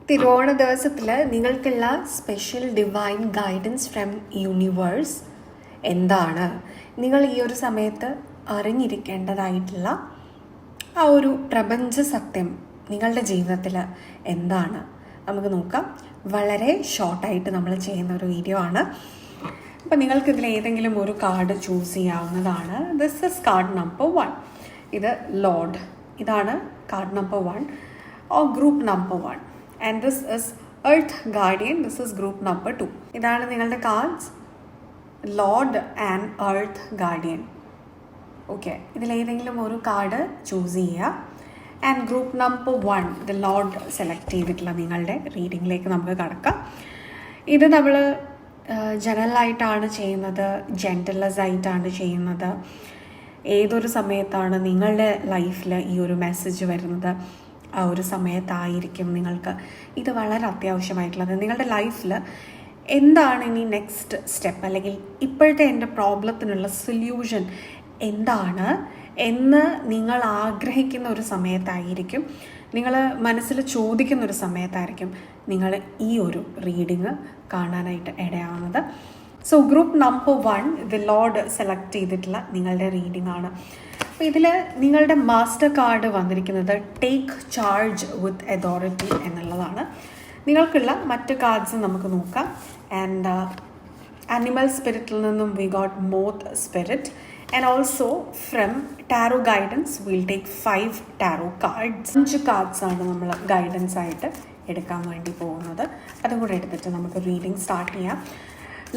തിരുവോണ ദിവസത്തിൽ നിങ്ങൾക്കുള്ള special divine guidance from universe എന്താണ്? നിങ്ങൾ ഈ ഒരു സമയത്ത് അറിഞ്ഞിരിക്കേണ്ടതായിട്ടുള്ള ആ ഒരു പ്രപഞ്ച സത്യം നിങ്ങളുടെ ജീവിതത്തിൽ എന്താണ്? നമുക്ക് നോക്കാം. വളരെ ഷോർട്ടായിട്ട് നമ്മൾ ചെയ്യുന്ന ഒരു വീഡിയോ ആണ്. അപ്പോൾ നിങ്ങൾക്കിതിൽ ഏതെങ്കിലും ഒരു കാർഡ് ചൂസ് ചെയ്യാവുന്നതാണ്. This is card number 1. ഇത് ലോർഡ്. ഇതാണ് card number 1 or group number 1. And this is Earth Guardian. This is group number 2. ഇതാണ് നിങ്ങളുടെ cards, Lord and earth guardian. Okay, ഇതിലേതെങ്കിലും ഒരു കാർഡ് ചൂസ് ചെയ്യുക. And group number 1, the lord select ചെയ്തിട്ടുള്ള നിങ്ങളുടെ റീഡിങ്ങിലേക്ക് നമുക്ക് കടക്കാം. ഇത് നമ്മൾ ജനറലായിട്ടാണ് ചെയ്യുന്നത്, ജെൻറ്റൽനെസ് ആയിട്ടാണ് ചെയ്യുന്നത്. ഏതൊരു സമയത്താണ് നിങ്ങളുടെ ലൈഫിൽ ഈ ഒരു മെസ്സേജ് വരുന്നത്, ആ ഒരു സമയത്തായിരിക്കും നിങ്ങൾക്ക് ഇത് വളരെ അത്യാവശ്യമായിട്ടുള്ളത്. നിങ്ങളുടെ ലൈഫിൽ എന്താണ് ഇനി നെക്സ്റ്റ് സ്റ്റെപ്പ്, അല്ലെങ്കിൽ ഇപ്പോഴത്തെ എൻ്റെ പ്രോബ്ലത്തിനുള്ള സൊല്യൂഷൻ എന്താണ് എന്ന് നിങ്ങൾ ആഗ്രഹിക്കുന്ന ഒരു സമയത്തായിരിക്കും, നിങ്ങൾ മനസ്സിൽ ചോദിക്കുന്ന ഒരു സമയത്തായിരിക്കും നിങ്ങൾ ഈ ഒരു റീഡിങ് കാണാനായിട്ട് ഇടയാവുന്നത്. So group number 1, the lord select ചെയ്തിട്ടുള്ള നിങ്ങളുടെ റീഡിംഗ് ആണ്. അപ്പോൾ ഇതിൽ നിങ്ങളുടെ മാസ്റ്റർ കാർഡ് വന്നിരിക്കുന്നത് ടേക്ക് ചാർജ് വിത്ത് അതോറിറ്റി എന്നുള്ളതാണ്. നിങ്ങൾക്കുള്ള മറ്റ് കാർഡ്സ് നമുക്ക് നോക്കാം. ആൻഡ് അനിമൽ സ്പിരിറ്റിൽ നിന്നും we got moth spirit. And also from tarot guidance will take 5 tarot cards. 5 കാർഡ്സാണ് നമ്മൾ ഗൈഡൻസ് ആയിട്ട് എടുക്കാൻ വേണ്ടി പോകുന്നത്. അതും കൂടെ എടുത്തിട്ട് നമുക്ക് റീഡിങ് സ്റ്റാർട്ട് ചെയ്യാം.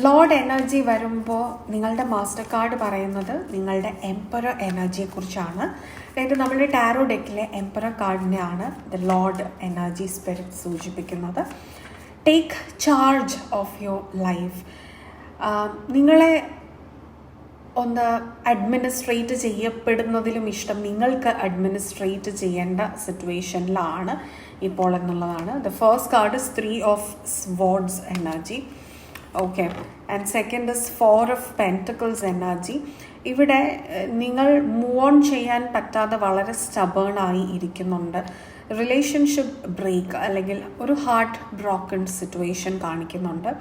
ലോർഡ് എനർജി വരുമ്പോൾ നിങ്ങളുടെ മാസ്റ്റർ കാർഡ് പറയുന്നത് നിങ്ങളുടെ എംപറർ എനർജിയെക്കുറിച്ചാണ്. അതായത് നമ്മുടെ ടാരോ ഡെക്കിലെ എംപറർ കാർഡിനെയാണ് ദ ലോർഡ് എനർജി സ്പിരിറ്റ് സൂചിപ്പിക്കുന്നത്. Take charge of your life. നിങ്ങളെ ഒന്ന് അഡ്മിനിസ്ട്രേറ്റ് ചെയ്യപ്പെടുന്നതിലും ഇഷ്ടം നിങ്ങൾക്ക് അഡ്മിനിസ്ട്രേറ്റ് ചെയ്യേണ്ട സിറ്റുവേഷനിലാണ് ഇപ്പോൾ എന്നുള്ളതാണ്. The first card is 3 of swords energy. Okay, and second is 4 of pentacles energy. ഇവിടെ നിങ്ങൾ മൂവ് ഓൺ ചെയ്യാൻ പറ്റാതെ വളരെ സ്റ്റബേണായി ഇരിക്കുന്നുണ്ട്. റിലേഷൻഷിപ്പ് ബ്രേക്ക് അല്ലെങ്കിൽ ഒരു ഹാർട്ട് ബ്രോക്കൺ സിറ്റുവേഷൻ കാണിക്കുന്നുണ്ട്.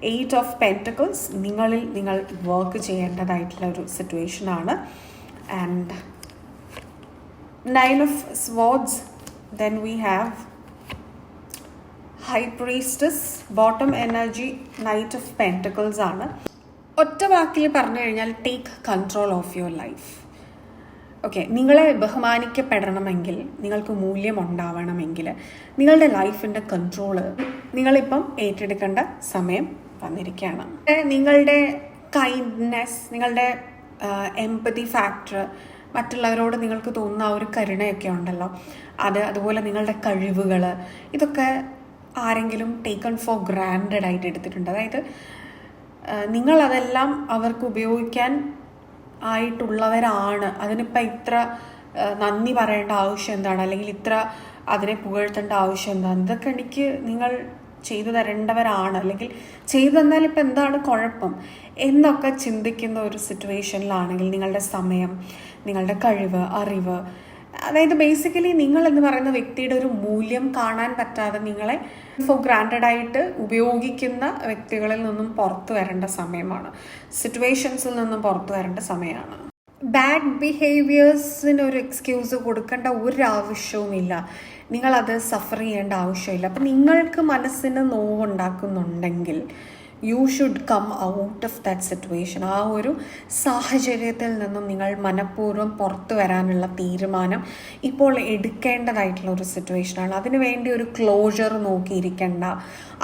8 ഓഫ് പെൻറ്റക്കിൾസ്, നിങ്ങളിൽ നിങ്ങൾ വർക്ക് ചെയ്യേണ്ടതായിട്ടുള്ള ഒരു സിറ്റുവേഷനാണ്. And 9 of swords. Then we have high priestess. Bottom energy knight of pentacles ആണ്. ഒറ്റ വാക്കിൽ പറഞ്ഞു കഴിഞ്ഞാൽ take control of your life. Okay, നിങ്ങളെ ബഹുമാനിക്കപ്പെടണമെങ്കിൽ, നിങ്ങൾക്ക് മൂല്യം ഉണ്ടാവണമെങ്കിൽ നിങ്ങളുടെ ലൈഫിൻ്റെ കൺട്രോള് നിങ്ങളിപ്പം ഏറ്റെടുക്കേണ്ട സമയം വന്നിരിക്കുകയാണ്. നിങ്ങളുടെ കൈൻഡ്നെസ്, നിങ്ങളുടെ എംപതി ഫാക്ടർ, മറ്റുള്ളവരോട് നിങ്ങൾക്ക് തോന്നുന്ന ഒരു കരുണയൊക്കെ ഉണ്ടല്ലോ, അതുപോലെ നിങ്ങളുടെ കഴിവുകൾ, ഇതൊക്കെ ആരെങ്കിലും ടേക്കൺ ഫോർ ഗ്രാൻഡഡ് ആയിട്ട് എടുത്തിട്ടുണ്ട്. അതായത് നിങ്ങളതെല്ലാം അവർക്ക് ഉപയോഗിക്കാൻ ആയിട്ടുള്ളവരാണ്. അതിനിപ്പോൾ ഇത്ര നന്ദി പറയേണ്ട ആവശ്യം എന്താണ്, അല്ലെങ്കിൽ ഇത്ര അതിനെ പുകഴ്ത്തേണ്ട ആവശ്യം എന്താണ്, ഇതൊക്കെ എനിക്ക് നിങ്ങൾ ചെയ്തു തരേണ്ടവരാണ്, അല്ലെങ്കിൽ ചെയ്തു തന്നാൽ ഇപ്പം എന്താണ് കുഴപ്പം എന്നൊക്കെ ചിന്തിക്കുന്ന ഒരു സിറ്റുവേഷനിലാണെങ്കിൽ നിങ്ങളുടെ സമയം, നിങ്ങളുടെ കഴിവ്, അറിവ്, അതായത് ബേസിക്കലി നിങ്ങൾ എന്ന് പറയുന്ന വ്യക്തിയുടെ ഒരു മൂല്യം കാണാൻ പറ്റാതെ നിങ്ങളെ ഫോർ ഗ്രാൻഡഡ് ആയിട്ട് ഉപയോഗിക്കുന്ന വ്യക്തികളിൽ നിന്നും പുറത്തു വരേണ്ട സമയമാണ്, സിറ്റുവേഷൻസിൽ നിന്നും പുറത്തു വരേണ്ട സമയമാണ്. ബാഡ് ബിഹേവിയേഴ്സിന് ഒരു എക്സ്ക്യൂസ് കൊടുക്കേണ്ട ഒരു ആവശ്യവുമില്ല. നിങ്ങളത് സഫർ ചെയ്യേണ്ട ആവശ്യമില്ല. അപ്പം നിങ്ങൾക്ക് മനസ്സിന് നോവുണ്ടാക്കുന്നുണ്ടെങ്കിൽ you should come out of that situation. ആ ഒരു സാഹചര്യത്തിൽ നിന്നും നിങ്ങൾ മനഃപൂർവ്വം പുറത്തു വരാനുള്ള തീരുമാനം ഇപ്പോൾ എടുക്കേണ്ടതായിട്ടുള്ള ഒരു സിറ്റുവേഷനാണ്. അതിനുവേണ്ടി ഒരു ക്ലോഷർ നോക്കിയിരിക്കേണ്ട.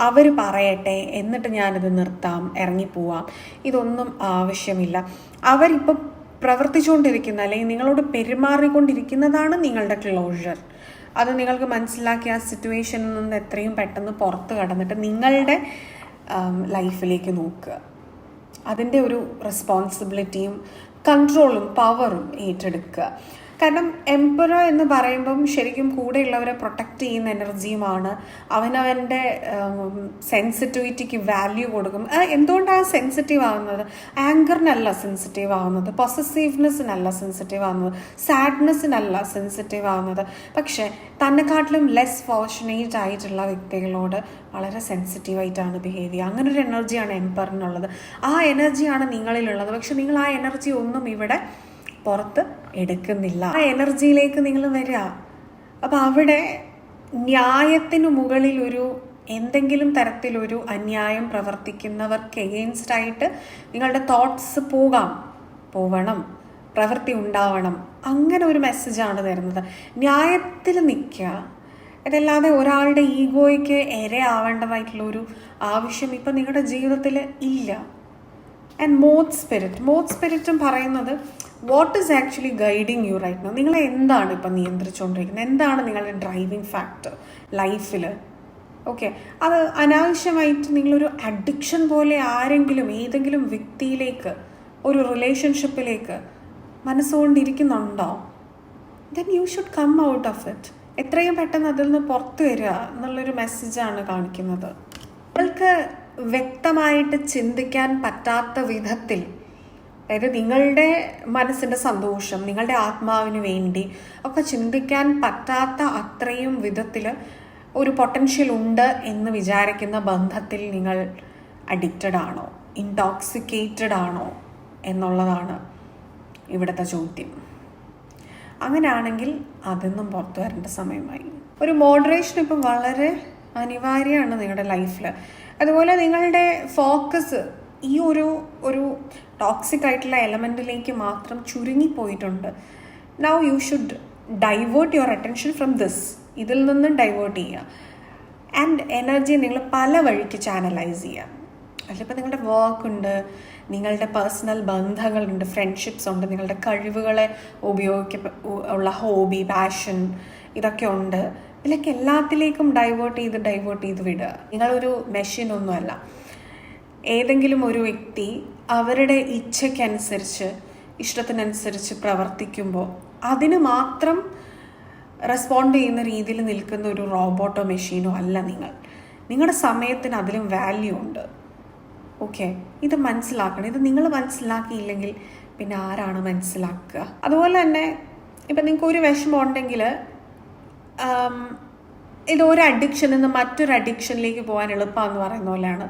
അവർ പറയട്ടെ എന്നിട്ട് ഞാനിത് നിർത്താം, ഇറങ്ങിപ്പോവാം, ഇതൊന്നും ആവശ്യമില്ല. അവരിപ്പോൾ പ്രവർത്തിച്ചുകൊണ്ടിരിക്കുന്ന അല്ലെങ്കിൽ നിങ്ങളോട് പെരുമാറിക്കൊണ്ടിരിക്കുന്നതാണ് നിങ്ങളുടെ ക്ലോഷർ. അത് നിങ്ങൾക്ക് മനസ്സിലാക്കി ആ സിറ്റുവേഷനിൽ നിന്ന് എത്രയും പെട്ടെന്ന് പുറത്ത് കടന്നിട്ട് നിങ്ങളുടെ ലൈഫിലേക്ക് നോക്കുക. അതിൻ്റെ ഒരു റെസ്പോൺസിബിലിറ്റിയും കൺട്രോളും പവറും ഏറ്റെടുക്കുക. കാരണം എംപറർ എന്ന് പറയുമ്പം ശരിക്കും കൂടെയുള്ളവരെ പ്രൊട്ടക്റ്റ് ചെയ്യുന്ന എനർജിയുമാണ്. അവനവൻ്റെ സെൻസിറ്റിവിറ്റിക്ക് വാല്യൂ കൊടുക്കും. എന്തുകൊണ്ടാണ് സെൻസിറ്റീവ് ആവുന്നത്? ആങ്കറിനല്ല സെൻസിറ്റീവ് ആവുന്നത്, പൊസസീവ്നെസ്സിനല്ല സെൻസിറ്റീവ് ആവുന്നത്, സാഡ്നെസ്സിനല്ല സെൻസിറ്റീവ് ആവുന്നത്. പക്ഷേ തന്നെക്കാട്ടിലും ലെസ് ഫോർച്ചുനേറ്റ് ആയിട്ടുള്ള വ്യക്തികളോട് വളരെ സെൻസിറ്റീവായിട്ടാണ് ബിഹേവ് ചെയ്യുക. അങ്ങനെ ഒരു എനർജിയാണ് എംപറിനുള്ളത്. ആ എനർജിയാണ് നിങ്ങളിലുള്ളത്. പക്ഷെ നിങ്ങൾ ആ എനർജി ഒന്നും ഇവിടെ പുറത്ത് എടുക്കുന്നില്ല. ആ എനർജിയിലേക്ക് നിങ്ങൾ വരിക. അപ്പം അവിടെ ന്യായത്തിനു മുകളിൽ എന്തെങ്കിലും തരത്തിലൊരു അന്യായം പ്രവർത്തിക്കുന്നവർക്ക് എഗെയിൻസ്റ്റ് ആയിട്ട് നിങ്ങളുടെ തോട്ട്സ് പോവണം, പ്രവൃത്തി ഉണ്ടാവണം. അങ്ങനെ ഒരു മെസ്സേജാണ് തരുന്നത്. ന്യായത്തിൽ നിൽക്കുക. അതല്ലാതെ ഒരാളുടെ ഈഗോയ്ക്ക് ഇരയാവേണ്ടതായിട്ടുള്ളൊരു ആവശ്യം ഇപ്പം നിങ്ങളുടെ ജീവിതത്തിൽ ഇല്ല. ആൻഡ് മോത്ത് സ്പിരിറ്റും പറയുന്നത് what is actually guiding you right now. നിങ്ങളെ എന്താണ് ഇപ്പം നിയന്ത്രിച്ചുകൊണ്ടിരിക്കുന്നത്? എന്താണ് നിങ്ങളുടെ ഡ്രൈവിംഗ് ഫാക്ടർ ലൈഫിൽ? ഓക്കെ, അത് അനാവശ്യമായിട്ട് നിങ്ങളൊരു അഡിക്ഷൻ പോലെ ഏതെങ്കിലും വ്യക്തിയിലേക്ക്, ഒരു റിലേഷൻഷിപ്പിലേക്ക് മനസ്സുകൊണ്ടിരിക്കുന്നുണ്ടോ? Then you should come out of it. എത്രയും പെട്ടെന്ന് അതിൽ നിന്ന് പുറത്തു വരിക എന്നുള്ളൊരു മെസ്സേജാണ് കാണിക്കുന്നത്. നിങ്ങൾക്ക് വ്യക്തമായിട്ട് ചിന്തിക്കാൻ പറ്റാത്ത വിധത്തിൽ, അതായത് നിങ്ങളുടെ മനസ്സിൻ്റെ സന്തോഷം, നിങ്ങളുടെ ആത്മാവിന് വേണ്ടി ഒക്കെ ചിന്തിക്കാൻ പറ്റാത്ത അത്രയും വിധത്തിൽ ഒരു പൊട്ടൻഷ്യൽ ഉണ്ട് എന്ന് വിചാരിക്കുന്ന ബന്ധത്തിൽ നിങ്ങൾ അഡിക്റ്റഡ് ആണോ, ഇൻടോക്സിക്കേറ്റഡ് ആണോ എന്നുള്ളതാണ് ഇവിടുത്തെ ചോദ്യം. അങ്ങനെയാണെങ്കിൽ അതൊന്നും പുറത്തു വരേണ്ട സമയമായി. ഒരു മോഡറേഷൻ ഇപ്പം വളരെ അനിവാര്യമാണ് നിങ്ങളുടെ ലൈഫിൽ. അതുപോലെ നിങ്ങളുടെ ഫോക്കസ് ഈ ഒരു ടോക്സിക് ആയിട്ടുള്ള എലമെൻറ്റിലേക്ക് മാത്രം ചുരുങ്ങിപ്പോയിട്ടുണ്ട്. Now you should divert your attention from ഇതിൽ നിന്നും ഡൈവേർട്ട് ചെയ്യുക. ആൻഡ് എനർജി നിങ്ങൾ പല വഴിക്ക് ചാനലൈസ് ചെയ്യുക. അതിലിപ്പോൾ നിങ്ങളുടെ വർക്കുണ്ട്, നിങ്ങളുടെ പേഴ്സണൽ ബന്ധങ്ങളുണ്ട്, ഫ്രണ്ട്ഷിപ്സ് ഉണ്ട്, നിങ്ങളുടെ കഴിവുകളെ ഉള്ള ഹോബി, പാഷൻ ഇതൊക്കെ ഉണ്ട്. ഇതിലേക്ക് എല്ലാത്തിലേക്കും ഡൈവേർട്ട് ചെയ്ത് വിടുക. നിങ്ങളൊരു മെഷീനൊന്നുമല്ല. ഏതെങ്കിലും ഒരു വ്യക്തി അവരുടെ ഇച്ഛയ്ക്കനുസരിച്ച്, ഇഷ്ടത്തിനനുസരിച്ച് പ്രവർത്തിക്കുമ്പോൾ അതിന് മാത്രം റെസ്പോണ്ട് ചെയ്യുന്ന രീതിയിൽ നിൽക്കുന്ന ഒരു റോബോട്ടോ മെഷീനോ അല്ല നിങ്ങൾ. നിങ്ങളുടെ സമയത്തിന് അതിലും വാല്യൂ ഉണ്ട്. ഓക്കെ, ഇത് മനസ്സിലാക്കണം. ഇത് നിങ്ങൾ മനസ്സിലാക്കിയില്ലെങ്കിൽ പിന്നെ ആരാണ് മനസ്സിലാക്കുക? അതുപോലെ തന്നെ ഇപ്പം നിങ്ങൾക്ക് ഒരു വിഷമം ഉണ്ടെങ്കിൽ ഇതൊരു അഡിക്ഷനിൽ നിന്ന് മറ്റൊരു അഡിക്ഷനിലേക്ക് പോകാൻ എളുപ്പമെന്ന് പറയുന്ന പോലെയാണ്.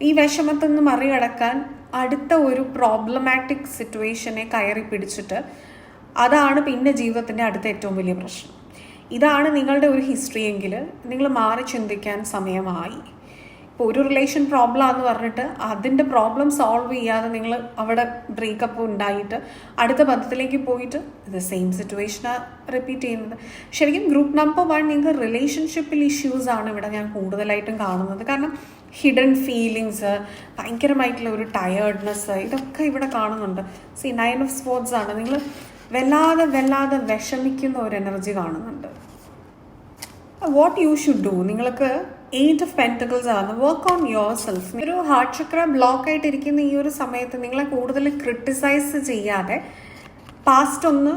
ഈ വിഷമത്തിൽ നിന്ന് മറികടക്കാൻ അടുത്ത ഒരു പ്രോബ്ലമാറ്റിക് സിറ്റുവേഷനെ കയറി പിടിച്ചിട്ട് അതാണ് പിന്നെ ജീവിതത്തിൻ്റെ അടുത്ത ഏറ്റവും വലിയ പ്രശ്നം. ഇതാണ് നിങ്ങളുടെ ഒരു ഹിസ്റ്ററി എങ്കിൽ നിങ്ങൾ മാറി ചിന്തിക്കാൻ സമയമായി. ഇപ്പോൾ ഒരു റിലേഷൻ പ്രോബ്ലം എന്ന് പറഞ്ഞിട്ട് അതിൻ്റെ പ്രോബ്ലം സോൾവ് ചെയ്യാതെ നിങ്ങൾ അവിടെ ബ്രേക്കപ്പ് ഉണ്ടായിട്ട് അടുത്ത ബന്ധത്തിലേക്ക് പോയിട്ട് ഇത് സെയിം സിറ്റുവേഷനാണ് റിപ്പീറ്റ് ചെയ്യുന്നത്. ശരിക്കും ഗ്രൂപ്പ് നമ്പർ 1 നിങ്ങൾക്ക് റിലേഷൻഷിപ്പിൽ ഇഷ്യൂസാണ് ഇവിടെ ഞാൻ കൂടുതലായിട്ടും കാണുന്നത്. കാരണം ഹിഡൻ ഫീലിങ്സ്, ഭയങ്കരമായിട്ടുള്ള ഒരു ടയേർഡ്നെസ്, ഇതൊക്കെ ഇവിടെ കാണുന്നുണ്ട്. 9 of Swords ആണ്. നിങ്ങൾ വല്ലാതെ വിഷമിക്കുന്ന ഒരു എനർജി കാണുന്നുണ്ട്. വാട്ട് യു ഷുഡ് ഡു, നിങ്ങൾക്ക് 8 of Pentacles ആണ്. Work on your self. ഒരു ഹാർട്ട് ചക്ര ബ്ലോക്ക് ആയിട്ടിരിക്കുന്ന ഈ ഒരു സമയത്ത് നിങ്ങളെ കൂടുതൽ ക്രിട്ടിസൈസ് ചെയ്യാതെ പാസ്റ്റ് ഒന്ന്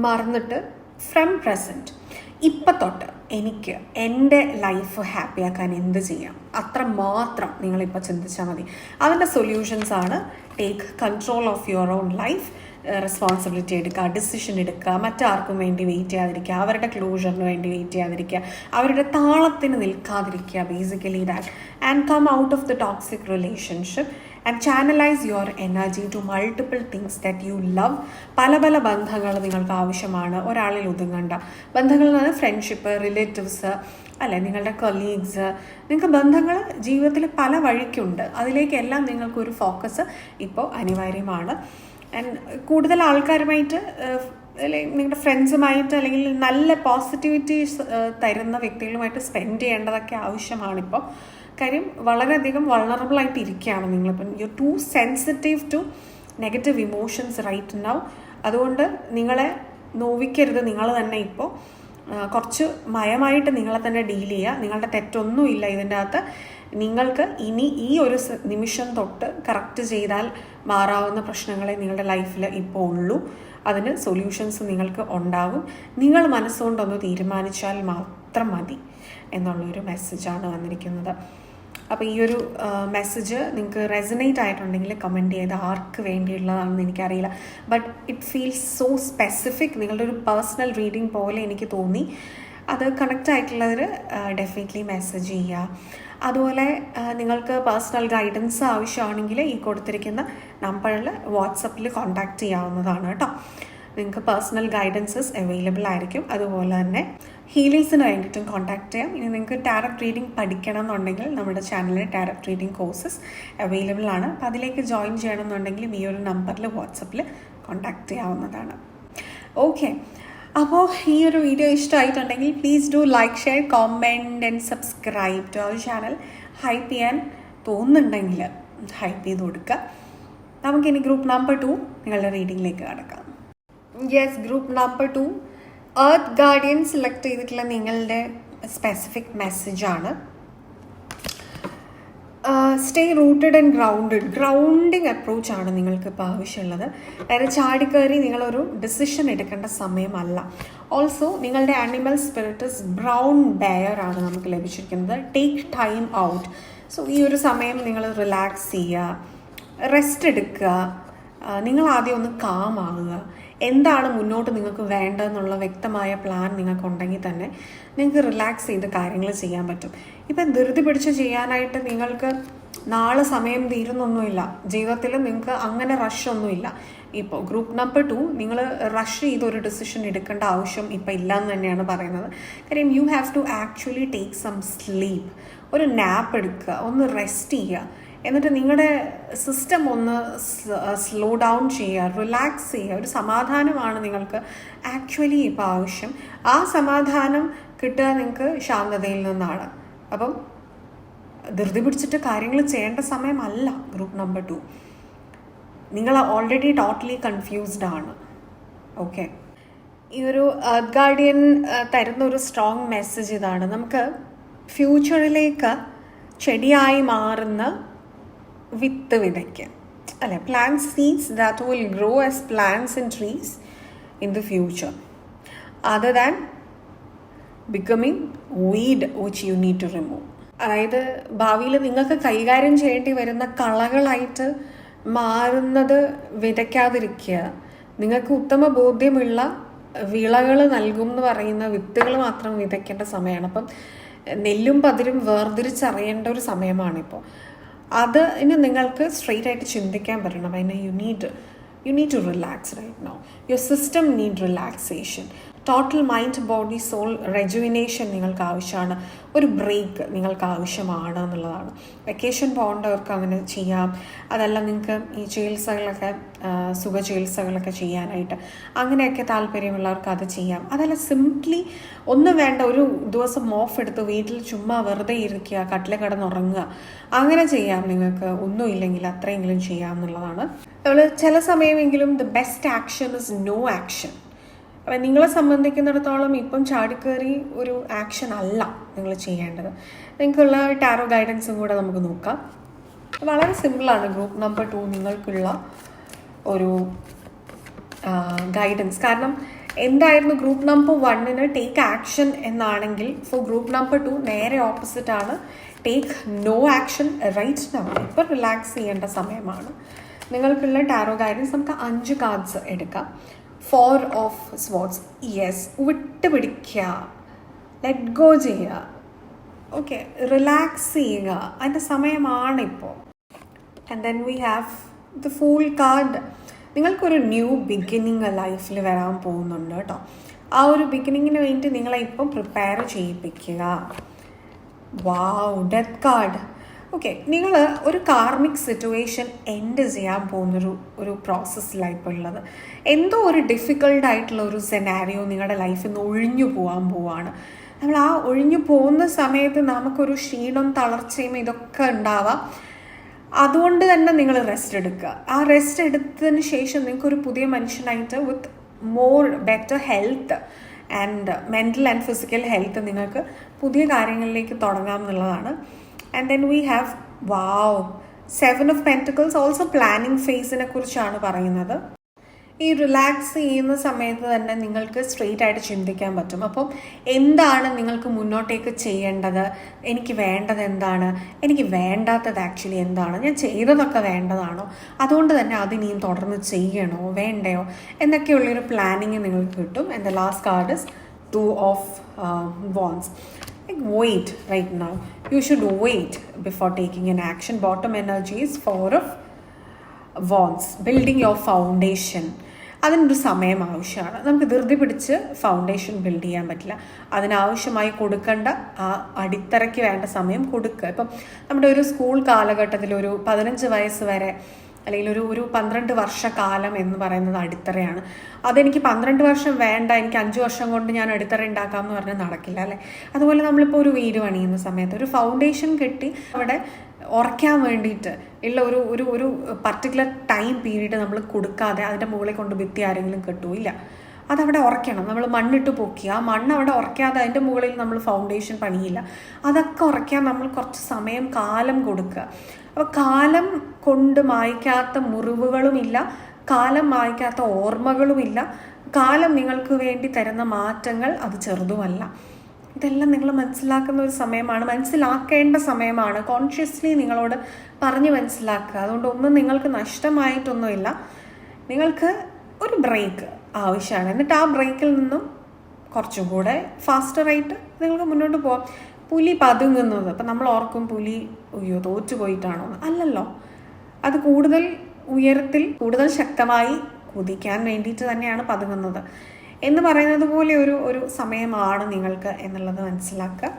മറന്നിട്ട് ഫ്രം പ്രസൻറ്റ് ഇപ്പം തൊട്ട് എനിക്ക് എൻ്റെ ലൈഫ് ഹാപ്പിയാക്കാൻ എന്ത് ചെയ്യാം അത്ര മാത്രം നിങ്ങളിപ്പോൾ ചിന്തിച്ചാൽ മതി. അതിൻ്റെ സൊല്യൂഷൻസ് ആണ് take control of your own life, responsibility എടുക്കുക, ഡിസിഷൻ എടുക്കുക, മറ്റാർക്കും വേണ്ടി വെയിറ്റ് ചെയ്യാതിരിക്കുക, അവരുടെ ക്ലോഷറിന് വേണ്ടി വെയിറ്റ് ചെയ്യാതിരിക്കുക, അവരുടെ താളത്തിന് നിൽക്കാതിരിക്കുക, basically that, and come out of the toxic relationship and channelise your energy to multiple things that you love. പല ബന്ധങ്ങൾ നിങ്ങൾക്ക് ആവശ്യമാണ്. ഒരാളിൽ ഒതുങ്ങണ്ട ബന്ധങ്ങൾ എന്ന് പറഞ്ഞാൽ ഫ്രണ്ട്ഷിപ്പ്, റിലേറ്റീവ്സ്, അല്ലെ നിങ്ങളുടെ കൊളീഗ്സ്. നിങ്ങൾക്ക് ബന്ധങ്ങൾ ജീവിതത്തിൽ പല വഴിക്കുണ്ട്. അതിലേക്കെല്ലാം നിങ്ങൾക്കൊരു ഫോക്കസ് ഇപ്പോൾ അനിവാര്യമാണ്. ആൻഡ് കൂടുതൽ ആൾക്കാരുമായിട്ട്, നിങ്ങളുടെ ഫ്രണ്ട്സുമായിട്ട്, അല്ലെങ്കിൽ നല്ല പോസിറ്റിവിറ്റീസ് തരുന്ന വ്യക്തികളുമായിട്ട് സ്പെൻഡ് ചെയ്യേണ്ടതൊക്കെ ആവശ്യമാണിപ്പോൾ. കാര്യം വളരെയധികം വൾണറബിൾ ആയിട്ട് ഇരിക്കുകയാണ് നിങ്ങളിപ്പം. You too sensitive to negative emotions right now. അതുകൊണ്ട് നിങ്ങളെ നോവിക്കരുത്. നിങ്ങൾ തന്നെ ഇപ്പോൾ കുറച്ച് മയമായിട്ട് നിങ്ങളെ തന്നെ ഡീൽ ചെയ്യുക. നിങ്ങളുടെ തെറ്റൊന്നുമില്ല ഇതിൻ്റെ അകത്ത്. നിങ്ങൾക്ക് ഇനി ഈ ഒരു നിമിഷം തൊട്ട് കറക്റ്റ് ചെയ്താൽ മാറാവുന്ന പ്രശ്നങ്ങളെ നിങ്ങളുടെ ലൈഫിൽ ഇപ്പോൾ ഉള്ളൂ. അതിന് സൊല്യൂഷൻസ് നിങ്ങൾക്ക് ഉണ്ടാകും. നിങ്ങൾ മനസ്സുകൊണ്ടൊന്ന് തീരുമാനിച്ചാൽ മാത്രം മതി എന്നുള്ളൊരു മെസ്സേജാണ് വന്നിരിക്കുന്നത്. അപ്പോൾ ഈ ഒരു മെസ്സേജ് നിങ്ങൾക്ക് റെസനേറ്റ് ആയിട്ടുണ്ടെങ്കിൽ കമൻറ്റ് ചെയ്ത് ആർക്ക് വേണ്ടിയുള്ളതാണെന്ന് എനിക്കറിയില്ല. But it feels so specific. നിങ്ങളുടെ ഒരു പേഴ്സണൽ റീഡിംഗ് പോലെ എനിക്ക് തോന്നി. അത് കണക്റ്റ് ആയിട്ടുള്ളവർ ഡെഫിനറ്റ്ലി മെസ്സേജ് ചെയ്യുക. അതുപോലെ നിങ്ങൾക്ക് പേഴ്സണൽ ഗൈഡൻസ് ആവശ്യമാണെങ്കിൽ ഈ കൊടുത്തിരിക്കുന്ന നമ്പറിൽ വാട്സപ്പിൽ കോൺടാക്റ്റ് ചെയ്യാവുന്നതാണ് കേട്ടോ. നിങ്ങൾക്ക് പേഴ്സണൽ ഗൈഡൻസസ് അവൈലബിൾ ആയിരിക്കും. അതുപോലെ തന്നെ ഹീലിങ്സിന് വേണ്ടിയിട്ടും കോൺടാക്ട് ചെയ്യാം. ഇനി നിങ്ങൾക്ക് ടാരറ്റ് റീഡിംഗ് പഠിക്കണം എന്നുണ്ടെങ്കിൽ നമ്മുടെ ചാനലിൽ ടാരറ്റ് റീഡിംഗ് കോഴ്സസ് അവൈലബിൾ ആണ്. അപ്പോൾ അതിലേക്ക് ജോയിൻ ചെയ്യണമെന്നുണ്ടെങ്കിൽ ഈ ഒരു നമ്പറിൽ വാട്സപ്പിൽ കോൺടാക്ട് ചെയ്യാവുന്നതാണ്. ഓക്കെ, അപ്പോൾ ഈ ഒരു വീഡിയോ ഇഷ്ടമായിട്ടുണ്ടെങ്കിൽ please do like, share, comment and subscribe to our channel. Hype ചെയ്യാൻ തോന്നുന്നുണ്ടെങ്കിൽ ഹൈപ്പ് ചെയ്ത് കൊടുക്കുക. നമുക്കിനി ഗ്രൂപ്പ് നമ്പർ 2 നിങ്ങളുടെ റീഡിങ്ങിലേക്ക് കടക്കാം. Yes, group number 2 earth guardian select ചെയ്തിട്ടുള്ള നിങ്ങളുടെ സ്പെസിഫിക് മെസ്സേജാണ്. സ്റ്റേ റൂട്ടഡ് ആൻഡ് ഗ്രൗണ്ടിങ് അപ്രോച്ചാണ് നിങ്ങൾക്ക് ഇപ്പോൾ ആവശ്യമുള്ളത്. അതായത് ചാടിക്കയറി നിങ്ങളൊരു ഡിസിഷൻ എടുക്കേണ്ട സമയമല്ല. ഓൾസോ നിങ്ങളുടെ ആനിമൽ സ്പിരിറ്റ്സ് ബ്രൗൺ ബെയർ ആണ് നമുക്ക് ലഭിച്ചിരിക്കുന്നത്. Take time out. സോ ഈ ഒരു സമയം നിങ്ങൾ റിലാക്സ് ചെയ്യുക, റെസ്റ്റ് എടുക്കുക. നിങ്ങൾ ആദ്യം ഒന്ന് കാം ആവുക. എന്താണ് മുന്നോട്ട് നിങ്ങൾക്ക് വേണ്ടതെന്നുള്ള വ്യക്തമായ പ്ലാൻ നിങ്ങൾക്കുണ്ടെങ്കിൽ തന്നെ നിങ്ങൾക്ക് റിലാക്സ് ചെയ്ത് കാര്യങ്ങൾ ചെയ്യാൻ പറ്റും. ഇപ്പം ധൃതി പിടിച്ച് ചെയ്യാനായിട്ട് നിങ്ങൾക്ക് നാളെ സമയം തീരുന്നൊന്നുമില്ല. ജീവിതത്തിൽ നിങ്ങൾക്ക് അങ്ങനെ റഷൊന്നുമില്ല. ഇപ്പോൾ ഗ്രൂപ്പ് നമ്പർ 2 നിങ്ങൾ റഷ് ചെയ്ത് ഒരു ഡിസിഷൻ എടുക്കേണ്ട ആവശ്യം ഇപ്പം ഇല്ല എന്ന് തന്നെയാണ് പറയുന്നത്. കാര്യം you have to actually take some sleep. ഒരു നാപ്പ് എടുക്കുക, ഒന്ന് റെസ്റ്റ് ചെയ്യുക. എന്നിട്ട് നിങ്ങളുടെ സിസ്റ്റം ഒന്ന് സ്ലോ ഡൗൺ ചെയ്യുക, റിലാക്സ് ചെയ്യുക. ഒരു സമാധാനമാണ് നിങ്ങൾക്ക് ആക്ച്വലി ഇപ്പോൾ ആവശ്യം. ആ സമാധാനം കിട്ടുക നിങ്ങൾക്ക് ശാന്തതയിൽ നിന്നാണ്. അപ്പം ധൃതി പിടിച്ചിട്ട് കാര്യങ്ങൾ ചെയ്യേണ്ട സമയമല്ല ഗ്രൂപ്പ് നമ്പർ 2. നിങ്ങൾ ഓൾറെഡി ടോട്ടലി കൺഫ്യൂസ്ഡ് ആണ്. ഓക്കെ, ഈ ഒരു എർത്ത് ഗാർഡിയൻ തരുന്ന ഒരു സ്ട്രോങ് മെസ്സേജ് ഇതാണ്. നമുക്ക് ഫ്യൂച്ചറിലേക്ക് ചെടിയായി മാറുന്ന വിത്ത് വിതയ്ക്കുക, അല്ലെ? Plant seeds that will grow as plants and trees in the future other than becoming weed which you need to remove. അതായത് ഭാവിയിൽ നിങ്ങൾക്ക് കൈകാര്യം ചെയ്യേണ്ടി വരുന്ന കളകളായിട്ട് മാറുന്നത് വിതയ്ക്കാതിരിക്കുക. നിങ്ങൾക്ക് ഉത്തമ ബോധ്യമുള്ള വിളകൾ നൽകും എന്ന് പറയുന്ന വിത്തുകൾ മാത്രം വിതയ്ക്കേണ്ട സമയമാണ്. അപ്പം നെല്ലും പതിരും വേർതിരിച്ചറിയേണ്ട ഒരു സമയമാണിപ്പോൾ. അതിന് നിങ്ങൾക്ക് സ്ട്രെയിറ്റ് ആയിട്ട് ചിന്തിക്കാൻ പറ്റണം. അതിന് you need to relax right now. Your system need relaxation. Total mind body soul rejuvenation നിങ്ങൾക്ക് ആവശ്യമാണ്. ഒരു ബ്രേക്ക് നിങ്ങൾക്ക് ആവശ്യമാണ് എന്നുള്ളതാണ്. വെക്കേഷൻ പോകേണ്ടവർക്ക് അങ്ങനെ ചെയ്യാം. അതല്ല നിങ്ങൾക്ക് ഈ ചികിത്സകളൊക്കെ സുഖ ചികിത്സകളൊക്കെ ചെയ്യാനായിട്ട് അങ്ങനെയൊക്കെ താല്പര്യമുള്ളവർക്ക് അത് ചെയ്യാം. അതല്ല സിംപ്ലി ഒന്നും വേണ്ട, ഒരു ദിവസം ഓഫ് എടുത്ത് വീട്ടിൽ ചുമ്മാ വെറുതെ ഇരിക്കുക, കട്ടിലെ കിടന്നുറങ്ങുക, അങ്ങനെ ചെയ്യാം. നിങ്ങൾക്ക് ഒന്നുമില്ലെങ്കിൽ അത്രയെങ്കിലും ചെയ്യാം എന്നുള്ളതാണ്. നമ്മൾ ചില സമയമെങ്കിലും the best action is no action. അപ്പം നിങ്ങളെ സംബന്ധിക്കുന്നിടത്തോളം ഇപ്പം ചാടിക്കയറി ഒരു ആക്ഷൻ അല്ല നിങ്ങൾ ചെയ്യേണ്ടത്. നിങ്ങൾക്കുള്ള ടാരോ ഗൈഡൻസും കൂടെ നമുക്ക് നോക്കാം. വളരെ സിമ്പിളാണ് ഗ്രൂപ്പ് നമ്പർ 2 നിങ്ങൾക്കുള്ള ഒരു ഗൈഡൻസ്. കാരണം എന്തായിരുന്നു ഗ്രൂപ്പ് നമ്പർ 1 ടേക്ക് ആക്ഷൻ എന്നാണെങ്കിൽ ഫോർ ഗ്രൂപ്പ് നമ്പർ 2 നേരെ ഓപ്പോസിറ്റ് ആണ്. Take no action right now. ഇപ്പോൾ റിലാക്സ് ചെയ്യേണ്ട സമയമാണ്. നിങ്ങൾക്കുള്ള ടാരോ ഗൈഡൻസ് നമുക്ക് 5 കാർഡ്സ് എടുക്കാം. 4 ഓഫ് സ്വാർഡ്സ്. യെസ്, വിട്ടുപിടിക്കുക, ലെറ്റ് ഗോ ചെയ്യുക, ഓക്കെ, റിലാക്സ് ചെയ്യുക. അതിൻ്റെ സമയമാണിപ്പോൾ. And then we have the fool card. നിങ്ങൾക്കൊരു ന്യൂ ബിഗിനിങ് ലൈഫിൽ വരാൻ പോകുന്നുണ്ട് കേട്ടോ. ആ ഒരു ബിഗിനിങ്ങിന് വേണ്ടി നിങ്ങളെ ഇപ്പം പ്രിപ്പയർ ചെയ്യിപ്പിക്കുക. വാവ്, ഡെത്ത് കാർഡ്. ഓക്കെ, നിങ്ങൾ ഒരു കാർമിക് സിറ്റുവേഷൻ എൻഡ് ചെയ്യാൻ പോകുന്നൊരു പ്രോസസ്സിലാണ് ഇപ്പോൾ ഉള്ളത്. എന്തോ ഒരു ഡിഫിക്കൽട്ടായിട്ടുള്ള ഒരു സെനാരിയോ നിങ്ങളുടെ ലൈഫിൽ നിന്ന് ഒഴിഞ്ഞു പോകാൻ പോവാണ്. നമ്മൾ ആ ഒഴിഞ്ഞു പോകുന്ന സമയത്ത് നമുക്കൊരു ക്ഷീണം, തളർച്ചയും ഇതൊക്കെ ഉണ്ടാവാം. അതുകൊണ്ട് തന്നെ നിങ്ങൾ റെസ്റ്റ് എടുക്കുക. ആ റെസ്റ്റ് എടുത്തതിന് ശേഷം നിങ്ങൾക്കൊരു പുതിയ മനുഷ്യനായിട്ട് with more better health and mental and physical health നിങ്ങൾക്ക് പുതിയ കാര്യങ്ങളിലേക്ക് തുടങ്ങാം എന്നുള്ളതാണ്. And then we have seven of pentacles also planning ഫേസിനെ കുറിച്ചാണ് പറയുന്നത്. ഈ റിലാക്സ് ചെയ്യുന്ന സമയത്ത് തന്നെ നിങ്ങൾക്ക് സ്ട്രെയിറ്റ് ആയിട്ട് ചിന്തിക്കാൻ പറ്റും. അപ്പം എന്താണ് നിങ്ങൾക്ക് മുന്നോട്ടേക്ക് ചെയ്യേണ്ടത്, എനിക്ക് വേണ്ടത് എന്താണ്, എനിക്ക് വേണ്ടാത്തത് ആക്ച്വലി എന്താണ്, ഞാൻ ചെയ്തതൊക്കെ വേണ്ടതാണോ, അതുകൊണ്ട് തന്നെ അതിനെയും തുടർന്ന് ചെയ്യണോ വേണ്ടയോ എന്നൊക്കെയുള്ളൊരു പ്ലാനിങ് നിങ്ങൾക്ക് കിട്ടും. And the last card is 2 of Wands. Like wait right now. You should wait before taking an action. Bottom energy is 4 of Wands. Building your foundation. അതിനൊരു സമയം ആവശ്യമാണ്. നമുക്ക് ധൃതി പിടിച്ച് ഫൗണ്ടേഷൻ ബിൽഡ് ചെയ്യാൻ പറ്റില്ല. അതിനാവശ്യമായി കൊടുക്കേണ്ട ആ അടിത്തറയ്ക്ക് വേണ്ട സമയം കൊടുക്കുക. ഇപ്പം നമ്മുടെ ഒരു സ്കൂൾ കാലഘട്ടത്തിൽ ഒരു 15 വയസ്സ് വരെ അല്ലെങ്കിൽ ഒരു 12 വർഷക്കാലം എന്ന് പറയുന്നത് അടിത്തറയാണ്. അതെനിക്ക് 12 വർഷം വേണ്ട, എനിക്ക് 5 വർഷം കൊണ്ട് ഞാൻ അടിത്തറ ഉണ്ടാക്കാം എന്ന് പറഞ്ഞാൽ നടക്കില്ല അല്ലേ. അതുപോലെ നമ്മളിപ്പോൾ ഒരു വീട് പണിയുന്ന സമയത്ത് ഒരു ഫൗണ്ടേഷൻ കെട്ടി അവിടെ ഉറയ്ക്കാൻ വേണ്ടിയിട്ട് ഉള്ള ഒരു പർട്ടിക്കുലർ ടൈം പീരീഡ് നമ്മൾ കൊടുക്കാതെ അതിൻ്റെ മുകളിൽ കൊണ്ട് ഭിത്തി ആരെങ്കിലും കെട്ടുമില്ല. അതവിടെ ഉറയ്ക്കണം. നമ്മൾ മണ്ണിട്ട് പൊക്കി ആ മണ്ണ് അവിടെ ഉറയ്ക്കാതെ അതിൻ്റെ മുകളിൽ നമ്മൾ ഫൗണ്ടേഷൻ പണിയില്ല. അതൊക്കെ ഉറയ്ക്കാൻ നമ്മൾ കുറച്ച് സമയം കാലം കൊടുക്കുക. അപ്പോൾ കാലം കൊണ്ട് മായ്ക്കാത്ത മുറിവുകളുമില്ല, കാലം മായ്ക്കാത്ത ഓർമ്മകളുമില്ല. കാലം നിങ്ങൾക്ക് വേണ്ടി തരുന്ന മാറ്റങ്ങൾ അത് ചെറുതുമല്ല. ഇതെല്ലാം നിങ്ങൾ മനസ്സിലാക്കുന്ന ഒരു സമയമാണ്, മനസ്സിലാക്കേണ്ട സമയമാണ്. കോൺഷ്യസ്ലി നിങ്ങളോട് പറഞ്ഞ് മനസ്സിലാക്കുക. അതുകൊണ്ട് ഒന്നും നിങ്ങൾക്ക് നഷ്ടമായിട്ടൊന്നുമില്ല. നിങ്ങൾക്ക് ഒരു ബ്രേക്ക് ആവശ്യമാണ്. എന്നിട്ട് ആ ബ്രേക്കിൽ നിന്നും കുറച്ചും കൂടെ ഫാസ്റ്ററായിട്ട് നിങ്ങൾക്ക് മുന്നോട്ട് പോകാം. പുലി പതുങ്ങുന്നത് അപ്പം നമ്മൾ ഓർക്കും പുലി തോറ്റു പോയിട്ടാണോ? അല്ലല്ലോ, അത് കൂടുതൽ ഉയരത്തിൽ കൂടുതൽ ശക്തമായി കുതിക്കാൻ വേണ്ടിയിട്ട് തന്നെയാണ് പതുങ്ങുന്നത് എന്ന് പറയുന്നത് പോലെ ഒരു സമയമാണ് നിങ്ങൾക്ക് എന്നുള്ളത് മനസ്സിലാക്കുക.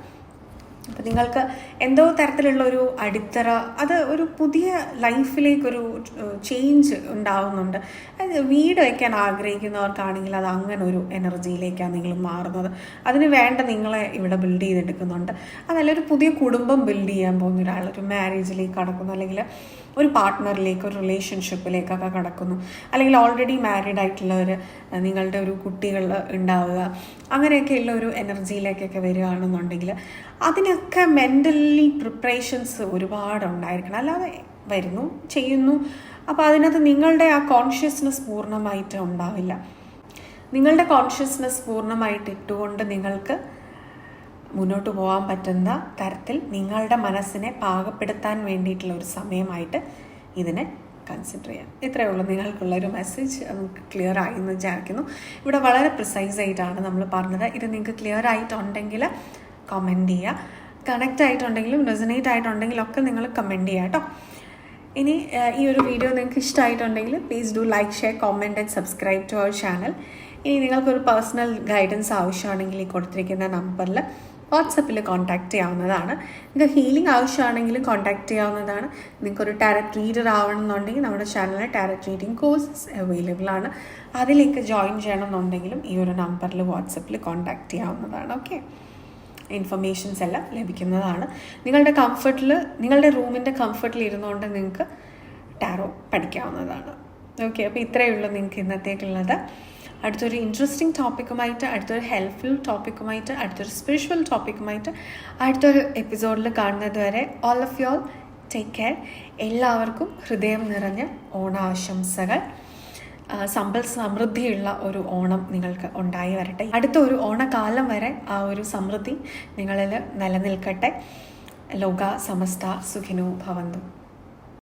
അപ്പം നിങ്ങൾക്ക് എന്തോ തരത്തിലുള്ള ഒരു അടിത്തറ, അത് ഒരു പുതിയ ലൈഫിലേക്കൊരു ചേഞ്ച് ഉണ്ടാവുന്നുണ്ട്. അത് വീട് വയ്ക്കാൻ ആഗ്രഹിക്കുന്നവർക്കാണെങ്കിൽ അത് അങ്ങനെ ഒരു എനർജിയിലേക്കാണ് നിങ്ങൾ മാറുന്നത്. അതിന് വേണ്ട നിങ്ങളെ ഇവിടെ ബിൽഡ് ചെയ്തെടുക്കുന്നുണ്ട്. അതല്ല ഒരു പുതിയ കുടുംബം ബിൽഡ് ചെയ്യാൻ പോകുന്ന ഒരാൾ ഒരു മാരേജിലേക്ക് കടക്കുന്നു, അല്ലെങ്കിൽ ഒരു പാർട്ട്ണറിലേക്ക് ഒരു റിലേഷൻഷിപ്പിലേക്കൊക്കെ കടക്കുന്നു, അല്ലെങ്കിൽ ഓൾറെഡി മാരീഡ് ആയിട്ടുള്ളവർ നിങ്ങളുടെ ഒരു കുട്ടികൾ ഉണ്ടാവുക, അങ്ങനെയൊക്കെയുള്ള ഒരു എനർജിയിലേക്കൊക്കെ വരികയാണെന്നുണ്ടെങ്കിൽ അതിനൊക്കെ മെൻ്റലി പ്രിപ്പറേഷൻസ് ഒരുപാട് ഉണ്ടായിരിക്കണം. അല്ലാതെ വരുന്നു ചെയ്യുന്നു അപ്പോൾ അതിനകത്ത് നിങ്ങളുടെ ആ കോൺഷ്യസ്നെസ് പൂർണ്ണമായിട്ട് ഉണ്ടാവില്ല. നിങ്ങളുടെ കോൺഷ്യസ്നെസ് പൂർണ്ണമായിട്ട് ഇട്ടുകൊണ്ട് നിങ്ങൾക്ക് മുന്നോട്ട് പോകാൻ പറ്റുന്ന തരത്തിൽ നിങ്ങളുടെ മനസ്സിനെ പാകപ്പെടുത്താൻ വേണ്ടിയിട്ടുള്ള ഒരു സമയമായിട്ട് ഇതിനെ കൺസിഡർ ചെയ്യാം. ഇത്രയേ ഉള്ളൂ നിങ്ങൾക്കുള്ളൊരു മെസ്സേജ്. നമുക്ക് ക്ലിയർ ആയി എന്ന് വിചാരിക്കുന്നു. ഇവിടെ വളരെ പ്രിസൈസ് ആയിട്ടാണ് നമ്മൾ പറഞ്ഞത്. ഇത് നിങ്ങൾക്ക് ക്ലിയർ ആയിട്ടുണ്ടെങ്കിൽ കമൻറ്റ് ചെയ്യുക. കണക്റ്റ് ആയിട്ടുണ്ടെങ്കിലും റെസനേറ്റ് ആയിട്ടുണ്ടെങ്കിലും ഒക്കെ നിങ്ങൾ കമൻറ്റ് ചെയ്യുക കേട്ടോ. ഇനി ഈ ഒരു വീഡിയോ നിങ്ങൾക്ക് ഇഷ്ടമായിട്ടുണ്ടെങ്കിൽ please do like, share, comment and subscribe to our channel. ഇനി നിങ്ങൾക്കൊരു പേഴ്സണൽ ഗൈഡൻസ് ആവശ്യമാണെങ്കിൽ ഈ കൊടുത്തിരിക്കുന്ന നമ്പറിൽ വാട്സപ്പിൽ കോൺടാക്റ്റ് ചെയ്യാവുന്നതാണ്. നിങ്ങൾക്ക് ഹീലിംഗ് ആവശ്യമാണെങ്കിലും കോൺടാക്റ്റ് ചെയ്യാവുന്നതാണ്. നിങ്ങൾക്കൊരു ടാരറ്റ് റീഡർ ആവണമെന്നുണ്ടെങ്കിൽ നമ്മുടെ ചാനലിൽ ടാരറ്റ് റീഡിംഗ് കോഴ്സസ് അവൈലബിൾ ആണ്. അതിലേക്ക് ജോയിൻ ചെയ്യണമെന്നുണ്ടെങ്കിലും ഈ ഒരു നമ്പറിൽ വാട്സപ്പിൽ കോൺടാക്റ്റ് ചെയ്യാവുന്നതാണ്. ഓക്കെ, ഇൻഫർമേഷൻസ് എല്ലാം ലഭിക്കുന്നതാണ്. നിങ്ങളുടെ കംഫർട്ടിൽ, നിങ്ങളുടെ റൂമിൻ്റെ കംഫർട്ടിൽ ഇരുന്നുകൊണ്ട് നിങ്ങൾക്ക് ടാരോ പഠിക്കാവുന്നതാണ്. ഓക്കെ, അപ്പോൾ ഇത്രയേ ഉള്ളൂ നിങ്ങൾക്ക് ഇന്നത്തേക്കുള്ളത്. അടുത്തൊരു ഇൻട്രസ്റ്റിംഗ് ടോപ്പിക്കുമായിട്ട്, അടുത്തൊരു ഹെൽപ്ഫുൾ ടോപ്പിക്കുമായിട്ട്, അടുത്തൊരു സ്പിരിച്വൽ ടോപ്പിക്കുമായിട്ട് അടുത്തൊരു എപ്പിസോഡിൽ കാണുന്നത് വരെ all of you all take care. എല്ലാവർക്കും ഹൃദയം നിറഞ്ഞ ഓണാശംസകൾ. സമ്പൽ സമൃദ്ധിയുള്ള ഒരു ഓണം നിങ്ങൾക്ക് ഉണ്ടായി വരട്ടെ. അടുത്ത ഒരു ഓണക്കാലം വരെ ആ ഒരു സമൃദ്ധി നിങ്ങളിൽ നിലനിൽക്കട്ടെ. ലോക സമസ്ത സുഖിനോ ഭവന്തു.